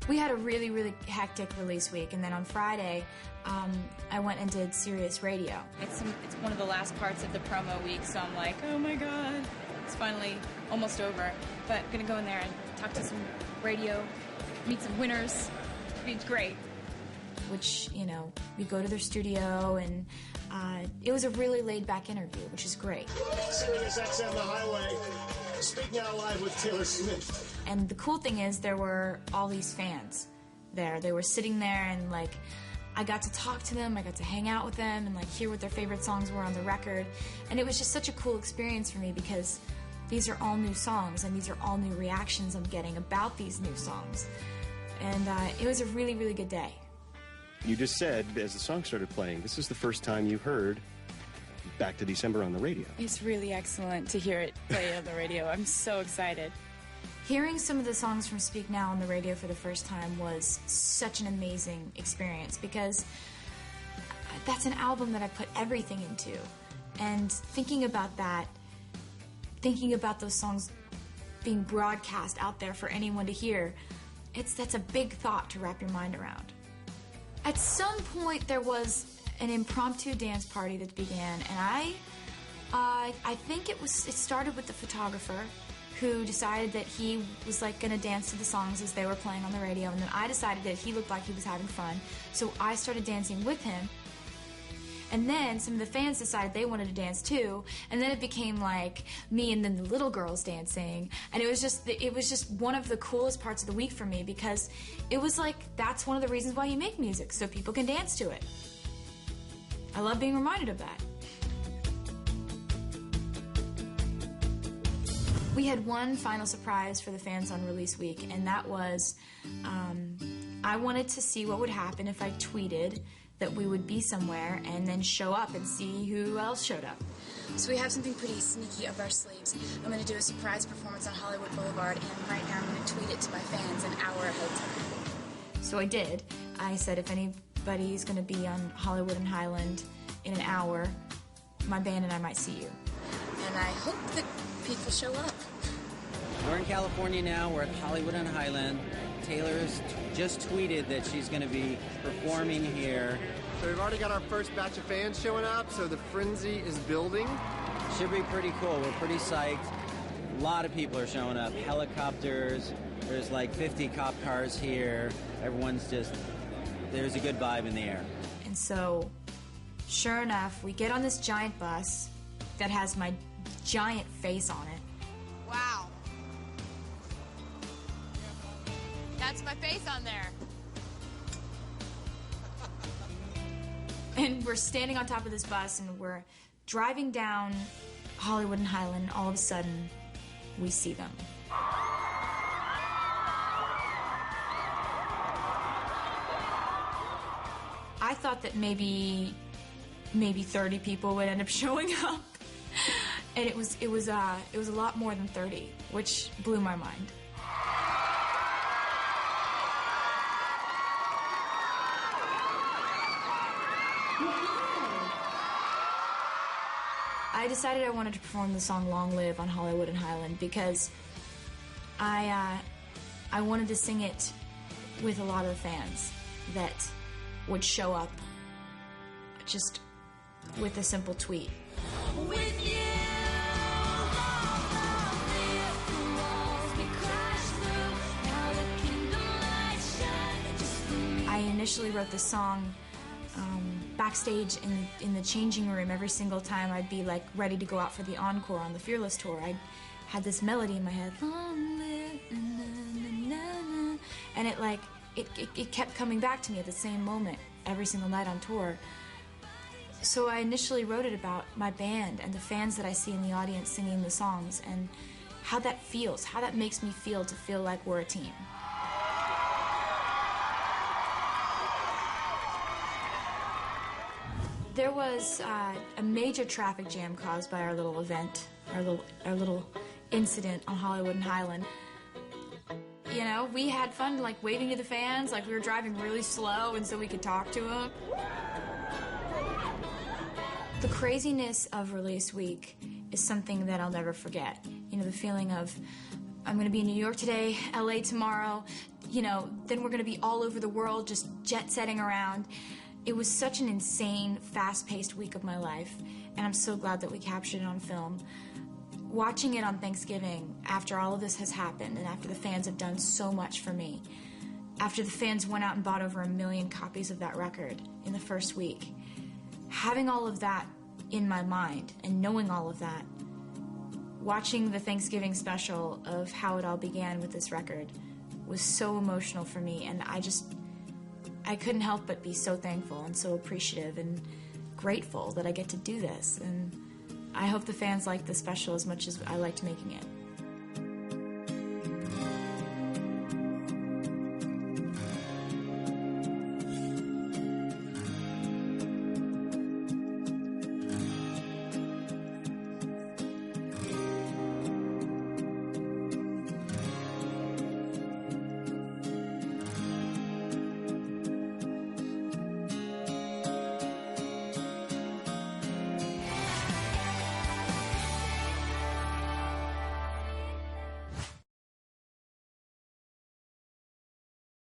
We had a really, really hectic release week, and then on Friday, I went and did Sirius Radio. It's one of the last parts of the promo week, so I'm like, oh my God, it's finally almost over. But I'm gonna go in there and talk to some radio, meet some winners. It's great. Which, you know, we go to their studio, and it was a really laid-back interview, which is great. Sirius XM The Highway. Speak Now Live with Taylor Swift. And the cool thing is there were all these fans there. They were sitting there, and like I got to talk to them, I got to hang out with them and like hear what their favorite songs were on the record. And it was just such a cool experience for me because these are all new songs and these are all new reactions I'm getting about these new songs. And it was a really, really good day. You just said, as the song started playing, this is the first time you heard Back to December on the radio. It's really excellent to hear it play on the radio. I'm so excited. Hearing some of the songs from Speak Now on the radio for the first time was such an amazing experience because that's an album that I put everything into. And thinking about that, thinking about those songs being broadcast out there for anyone to hear, that's a big thought to wrap your mind around. At some point there was an impromptu dance party that began, and I think it started with the photographer who decided that he was like gonna dance to the songs as they were playing on the radio, and then I decided that he looked like he was having fun, so I started dancing with him. And then some of the fans decided they wanted to dance too, and then it became like me and then the little girls dancing, and it was just one of the coolest parts of the week for me because it was like that's one of the reasons why you make music, so people can dance to it. I love being reminded of that. We had one final surprise for the fans on release week, and that was I wanted to see what would happen if I tweeted that we would be somewhere and then show up and see who else showed up. So we have something pretty sneaky up our sleeves. I'm going to do a surprise performance on Hollywood Boulevard, and right now I'm going to tweet it to my fans an hour ahead of time. So I did. I said if anybody's going to be on Hollywood and Highland in an hour, my band and I might see you. And I hope that people show up. We're in California now. We're at Hollywood and Highland. Taylor's just tweeted that she's going to be performing here. So we've already got our first batch of fans showing up, so the frenzy is building. Should be pretty cool. We're pretty psyched. A lot of people are showing up. Helicopters. There's like 50 cop cars here. Everyone's just, there's a good vibe in the air. And so, sure enough, we get on this giant bus that has my giant face on it. Wow. That's my face on there. And we're standing on top of this bus, and we're driving down Hollywood and Highland, and all of a sudden, we see them. I thought that maybe 30 people would end up showing up, and it was a lot more than 30, which blew my mind. I decided I wanted to perform the song Long Live on Hollywood and Highland because I wanted to sing it with a lot of the fans that would show up just with a simple tweet. With you, I initially wrote the song backstage in the changing room. Every single time I'd be like ready to go out for the encore on the Fearless tour, I had this melody in my head, and it kept coming back to me at the same moment every single night on tour. So I initially wrote it about my band and the fans that I see in the audience singing the songs and how that feels, how that makes me feel to feel like we're a team. There was a major traffic jam caused by our little event, our little incident on Hollywood and Highland. You know, we had fun like waving to the fans, like we were driving really slow and so we could talk to them. The craziness of release week is something that I'll never forget. You know, the feeling of I'm going to be in New York today, LA tomorrow, you know, then we're going to be all over the world just jet-setting around. It was such an insane, fast-paced week of my life, and I'm so glad that we captured it on film. Watching it on Thanksgiving, after all of this has happened, and after the fans have done so much for me, after the fans went out and bought over 1 million copies of that record in the first week, having all of that in my mind and knowing all of that, watching the Thanksgiving special of how it all began with this record was so emotional for me, and I couldn't help but be so thankful and so appreciative and grateful that I get to do this, and I hope the fans like the special as much as I liked making it.